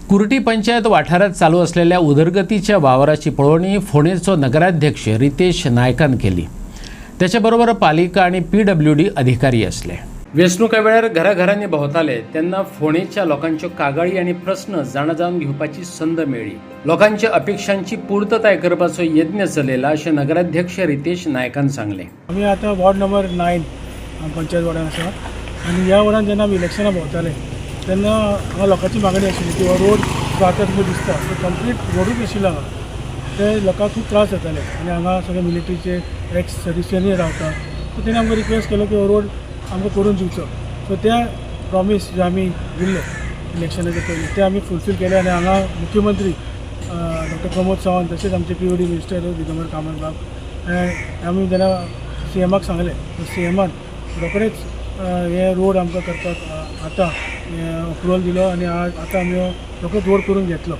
कुर्टी पंचायत वाठारात चालू असलेल्या उदरगतीच्या वावराची पळवणी फोणेचो नगराध्यक्ष रितेश नायकान केली। त्याच्याबरोबर पालिका आणि PWD अधिकारी असले। वेंचणुका वेळार घराघरांनी भोंवताले तेन्ना फोणेच्या लोकांच्यो कागाळी आणि प्रश्न जाणून घेवपाची संद मेळ्ळी। लोकांच्या अपेक्षांची पूर्तताय करपाचो यत्न चलयला अशें नगराध्यक्ष रितेश नायकान सांगले। आम्ही आता वॉर्ड नंबर 9 पंचायत वॉर्डान आसा आणि ह्या वॉर्डान जेन्ना आमी इलेक्शनां भोंवताले तेन्ना हांगा लोकांची मागणी आशिल्ली की हो रोड जो आतां तुमकां दिसता तो कंप्लीट रोडूच आशिल्लो हांगा, ते लोकांक खूब त्रास जाताले आनी हांगा सगळे मिलिटरीचे एक्स सर्विसियनी रावता, सो तेणी आमकां रिक्वेस्ट केलो की हो रोड आमकां करून दिवचो। सो ते प्रॉमीस जे आमी दिल्ले इलेक्शनाचे पयलीं ते आमी फुलफील केले आनी हांगा मुख्यमंत्री डॉक्टर प्रमोद सावंत तशेंच आमचे PWD मिनिस्टर दिगंबर कामत बाब आमी जेन्ना CMाक सांगले CMान रोखडेच हे रोड आमकां करपाक आतां अप्रुवल दिलो आनी आतां आमी रोखडोच रोड करून घेतलो।